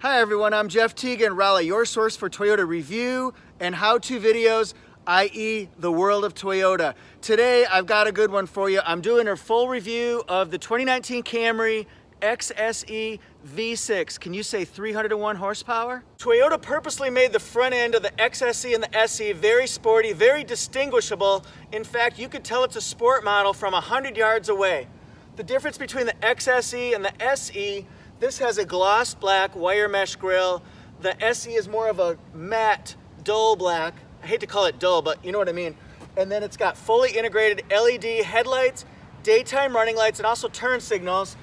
Hi everyone, I'm Jeff Teagan, Raleigh, your source for Toyota review and how-to videos, i.e. the world of Toyota. Today I've got a good one for you. I'm doing a full review of the 2019 Camry XSE V6. Can you say 301 horsepower? Toyota purposely made the front end of the XSE and the SE very sporty, very distinguishable. In fact, you could tell it's a sport model from 100 yards away. The difference between the XSE and the SE, this has a gloss black wire mesh grille. The SE is more of a matte, dull black. I hate to call it dull, but you know what I mean. And then it's got fully integrated LED headlights, daytime running lights, and also turn signals,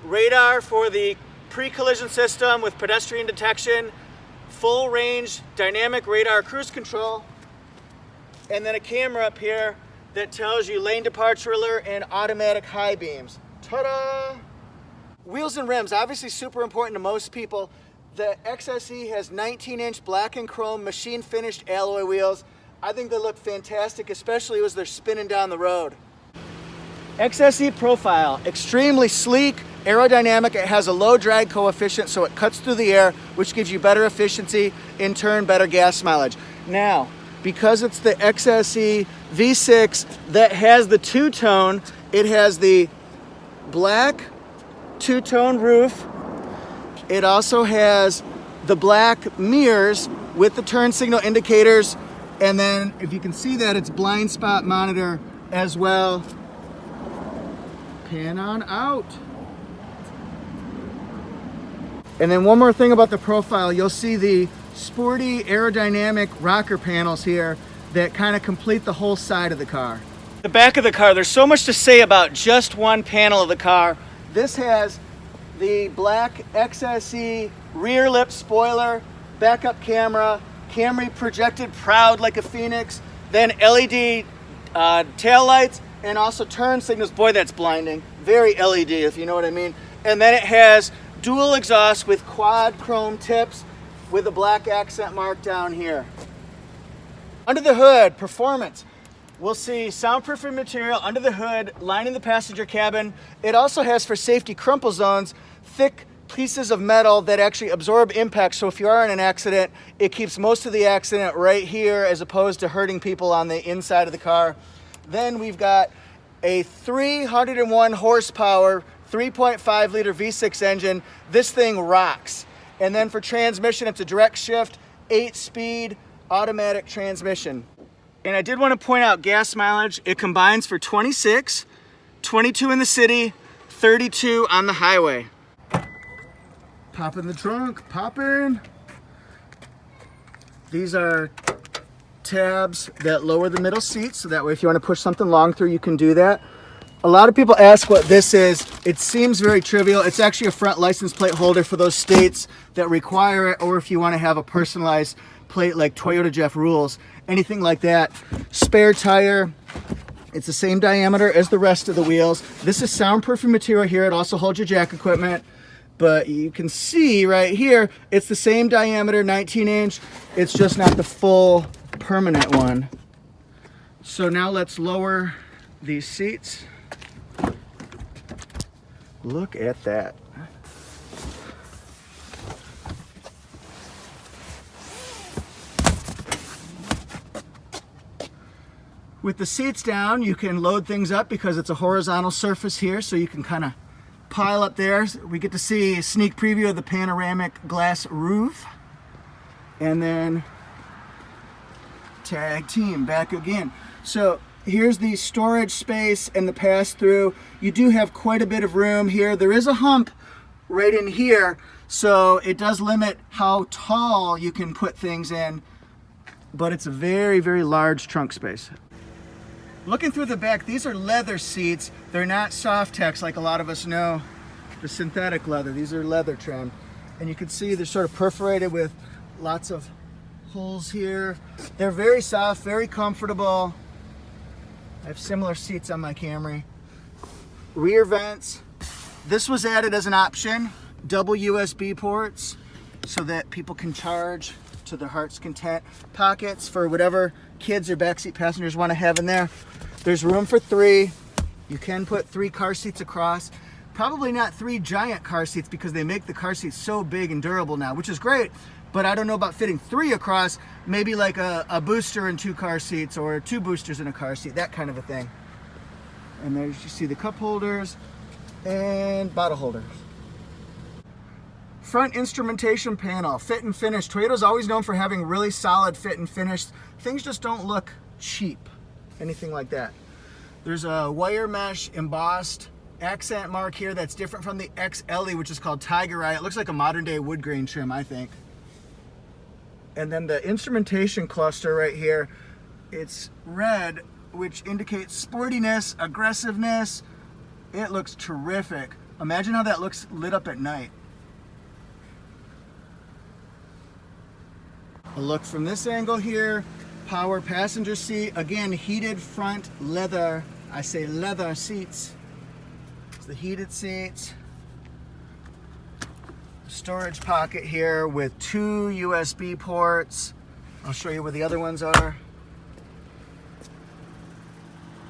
radar for the pre-collision system with pedestrian detection, full range dynamic radar cruise control, and then a camera up here that tells you lane departure alert and automatic high beams. Ta-da! Wheels and rims, obviously super important to most people. The XSE has 19-inch black and chrome machine finished alloy wheels. I think they look fantastic, especially as they're spinning down the road. XSE profile, extremely sleek, aerodynamic. It has a low drag coefficient, so it cuts through the air, which gives you better efficiency, in turn better gas mileage. Now, because it's the XSE V6 that has the two-tone, it has the black two-tone roof. It also has the black mirrors with the turn signal indicators, and then if you can see that, it's blind spot monitor as well. Pan on out. And then one more thing about the profile, you'll see the sporty aerodynamic rocker panels here that kind of complete the whole side of the car. The back of the car, there's so much to say about just one panel of the car. This has the black XSE rear lip spoiler, backup camera, Camry projected proud like a phoenix, then LED tail lights, and also turn signals. Boy, that's blinding. Very LED, if you know what I mean. And then it has dual exhaust with quad chrome tips with a black accent mark down here. Under the hood, performance. We'll see soundproofing material under the hood, lining the passenger cabin. It also has, for safety, crumple zones, thick pieces of metal that actually absorb impact. So if you are in an accident, it keeps most of the accident right here as opposed to hurting people on the inside of the car. Then we've got a 301 horsepower, 3.5 liter V6 engine. This thing rocks. And then for transmission, it's a direct shift, 8-speed automatic transmission. And I did want to point out gas mileage. It combines for 26, 22 in the city, 32 on the highway. Pop in the trunk, pop in. These are tabs that lower the middle seat, so that way if you want to push something long through, you can do that. A lot of people ask what this is. It seems very trivial. It's actually a front license plate holder for those states that require it, or if you want to have a personalized plate like Toyota Jeff Rules, anything like that. Spare tire. It's the same diameter as the rest of the wheels. This is soundproofing material here. It also holds your jack equipment. But you can see right here, it's the same diameter, 19-inch. It's just not the full permanent one. So now let's lower these seats. Look at that. With the seats down, you can load things up because it's a horizontal surface here, so you can kind of pile up there. We get to see a sneak preview of the panoramic glass roof. And then tag team back again. So here's the storage space and the pass-through. You do have quite a bit of room here. There is a hump right in here, so it does limit how tall you can put things in, but it's a very, very large trunk space. Looking through the back, these are leather seats. They're not Softex like a lot of us know, the synthetic leather. These are leather trim. And you can see they're sort of perforated with lots of holes here. They're very soft, very comfortable. I have similar seats on my Camry. Rear vents. This was added as an option. Double USB ports so that people can charge to their heart's content. Pockets for whatever kids or backseat passengers want to have in there. There's room for 3. You can put 3 car seats across. Probably not 3 giant car seats because they make the car seats so big and durable now, which is great. But I don't know about fitting 3 across, maybe like a booster and 2 car seats, or 2 boosters in a car seat, that kind of a thing. And there you see the cup holders and bottle holders. Front instrumentation panel, fit and finish. Toyota's always known for having really solid fit and finish. Things just don't look cheap, anything like that. There's a wire mesh embossed accent mark here that's different from the XLE, which is called Tiger Eye. It looks like a modern day wood grain trim, I think. And then the instrumentation cluster right here, it's red, which indicates sportiness, aggressiveness. It looks terrific. Imagine how that looks lit up at night. A look from this angle here, power passenger seat. Again, heated front leather, I say leather seats. It's the heated seats. Storage pocket here with 2 USB ports. I'll show you where the other ones are.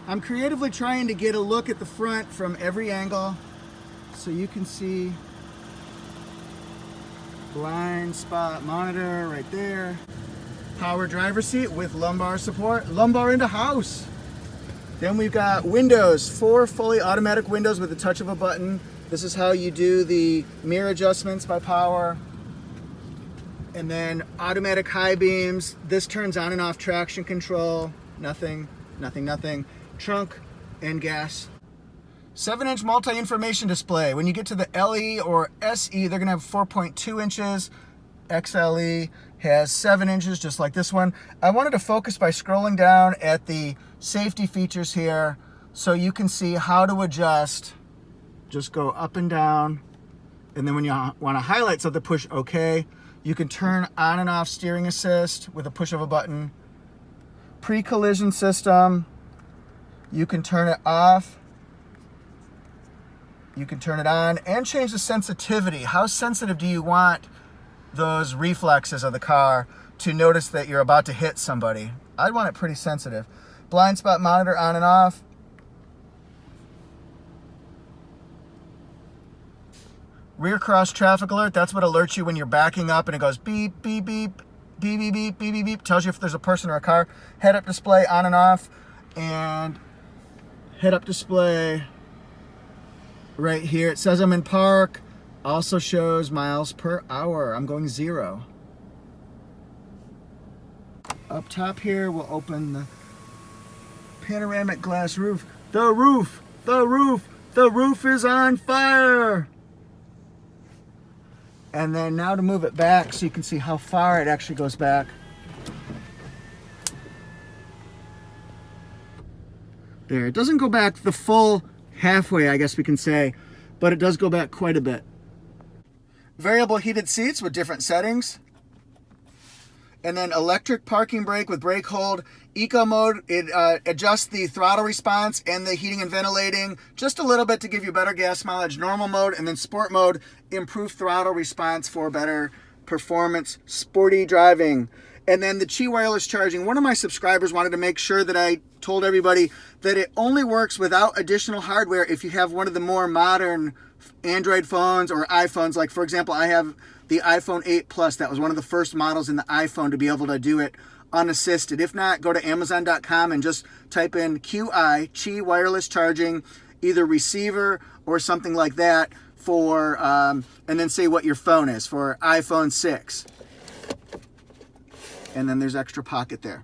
I'm creatively trying to get a look at the front from every angle so you can see blind spot monitor right there. Power driver seat with lumbar support. Lumbar into house. Then we've got windows, 4 fully automatic windows with the touch of a button. This is how you do the mirror adjustments by power. And then automatic high beams. This turns on and off traction control. Nothing. Trunk and gas. 7-inch multi-information display. When you get to the LE or SE, they're gonna have 4.2 inches. XLE has 7 inches, just like this one. I wanted to focus by scrolling down at the safety features here so you can see how to adjust. Just go up and down. And then when you want to highlight something, push OK. You can turn on and off steering assist with a push of a button. Pre-collision system. You can turn it off. You can turn it on and change the sensitivity. How sensitive do you want those reflexes of the car to notice that you're about to hit somebody? I'd want it pretty sensitive. Blind spot monitor on and off. Rear cross traffic alert, that's what alerts you when you're backing up and it goes beep, beep, beep, beep, beep, beep, beep, beep, beep. Tells you if there's a person or a car. Head-up display on and off. And head-up display right here. It says I'm in park. Also shows miles per hour. I'm going 0. Up top here, we'll open the panoramic glass roof. The roof is on fire. And then now to move it back so you can see how far it actually goes back. There, it doesn't go back the full halfway, I guess we can say, but it does go back quite a bit. Variable heated seats with different settings. And then electric parking brake with brake hold. Eco mode, it adjusts the throttle response and the heating and ventilating just a little bit to give you better gas mileage. Normal mode, and then sport mode, improved throttle response for better performance, sporty driving. And then the Qi wireless charging. One of my subscribers wanted to make sure that I told everybody that it only works without additional hardware if you have one of the more modern Android phones or iPhones. Like, for example, I have the iPhone 8 Plus. That was one of the first models in the iPhone to be able to do it unassisted. If not, go to Amazon.com and just type in Qi wireless charging, either receiver or something like that for, and then say what your phone is for iPhone 6. And then there's extra pocket there.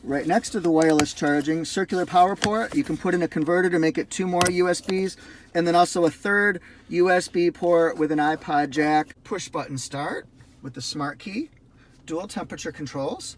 Right next to the wireless charging, circular power port. You can put in a converter to make it 2 more USBs, and then also a 3rd USB port with an iPod jack. Push button start with the smart key. Dual temperature controls.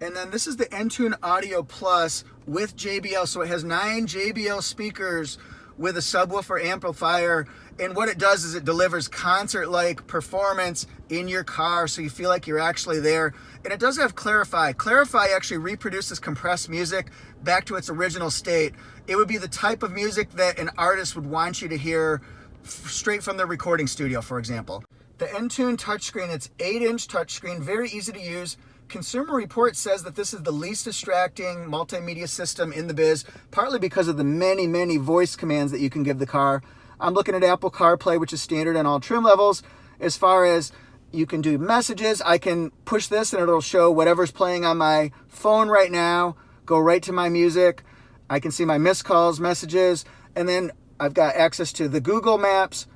And then this is the Entune Audio Plus with JBL. So it has 9 JBL speakers with a subwoofer amplifier. And what it does is it delivers concert-like performance in your car so you feel like you're actually there. And it does have Clarify. Clarify actually reproduces compressed music back to its original state. It would be the type of music that an artist would want you to hear straight from their recording studio, for example. The Entune touchscreen, it's 8-inch touchscreen, very easy to use. Consumer Reports says that this is the least distracting multimedia system in the biz, partly because of the many, many voice commands that you can give the car. I'm looking at Apple CarPlay, which is standard on all trim levels. As far as you can do messages, I can push this and it'll show whatever's playing on my phone right now, go right to my music. I can see my missed calls, messages, and then I've got access to the Google Maps,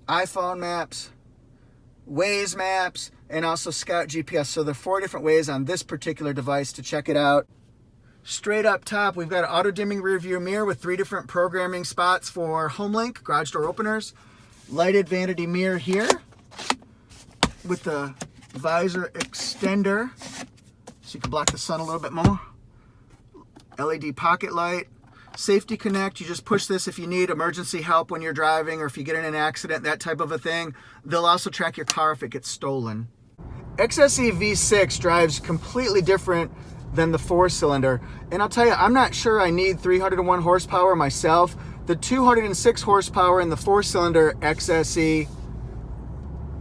iPhone Maps, Waze Maps, and also Scout GPS. So there are 4 different ways on this particular device to check it out. Straight up top, we've got an auto-dimming rear view mirror with 3 different programming spots for HomeLink, garage door openers, lighted vanity mirror here with the visor extender so you can block the sun a little bit more, LED pocket light, Safety Connect. You just push this if you need emergency help when you're driving or if you get in an accident, that type of a thing. They'll also track your car if it gets stolen. XSE V6 drives completely different than the 4-cylinder. And I'll tell you, I'm not sure I need 301 horsepower myself. The 206 horsepower in the 4-cylinder XSE,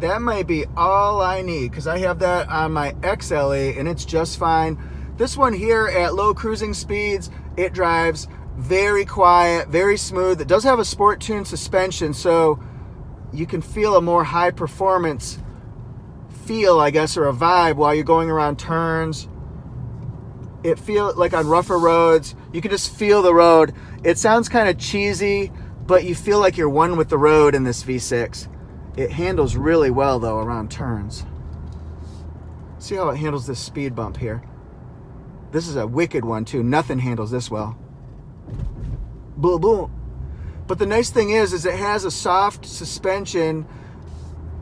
that might be all I need because I have that on my XLE and it's just fine. This one here at low cruising speeds, it drives very quiet, very smooth. It does have a sport tuned suspension, so you can feel a more high performance feel, I guess, or a vibe while you're going around turns. It feels like on rougher roads, you can just feel the road. It sounds kind of cheesy, but you feel like you're one with the road in this V6. It handles really well though around turns. See how it handles this speed bump here. This is a wicked one too. Nothing handles this well. Boom, boom. But the nice thing is it has a soft suspension.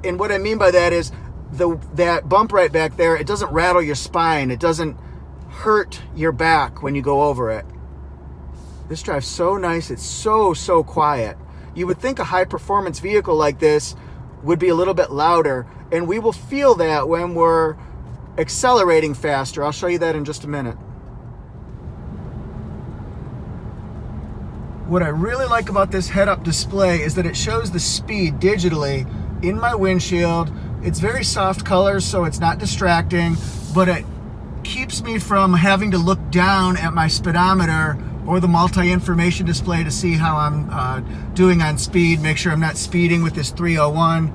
And what I mean by that is that bump right back there, it doesn't rattle your spine. It doesn't hurt your back when you go over it. This drives so nice. It's so quiet. You would think a high performance vehicle like this would be a little bit louder, and we will feel that when we're accelerating faster. I'll show you that in just a minute. What I really like about this head-up display is that it shows the speed digitally in my windshield. It's very soft colors, so it's not distracting, but it keeps me from having to look down at my speedometer or the multi-information display to see how I'm doing on speed, make sure I'm not speeding with this 301.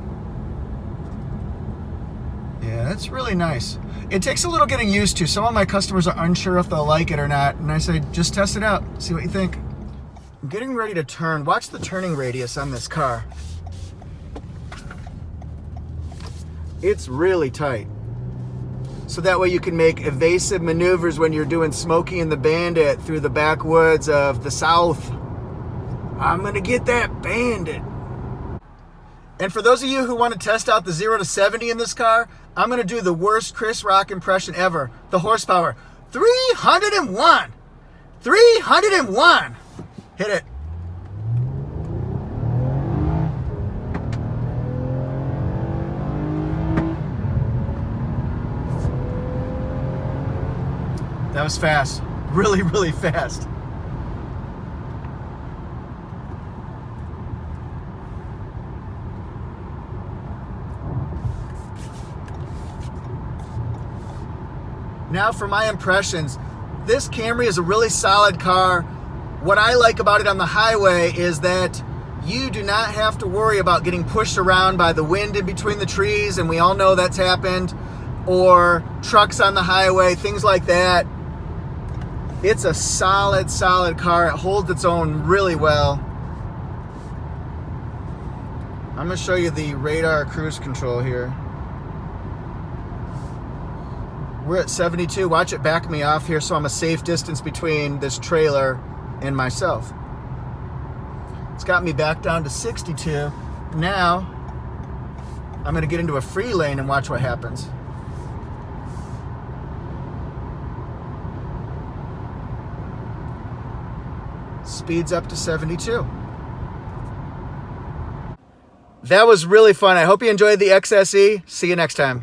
Yeah, that's really nice. It takes a little getting used to. Some of my customers are unsure if they'll like it or not, and I say, just test it out, see what you think. I'm getting ready to turn. Watch the turning radius on this car. It's really tight. So that way you can make evasive maneuvers when you're doing Smokey and the Bandit through the backwoods of the South. I'm gonna get that bandit. And for those of you who want to test out the 0 to 70 in this car, I'm gonna do the worst Chris Rock impression ever. The horsepower, 301. 301. Hit it. That was fast. Really, really fast. Now for my impressions. This Camry is a really solid car. What I like about it on the highway is that you do not have to worry about getting pushed around by the wind in between the trees, and we all know that's happened, or trucks on the highway, things like that. It's a solid car. It holds its own really well. I'm going to show you the radar cruise control here. We're at 72. Watch it back me off here so I'm a safe distance between this trailer and myself. It's got me back down to 62. Now, I'm going to get into a free lane and watch what happens. Speeds up to 72. That was really fun. I hope you enjoyed the XSE. See you next time.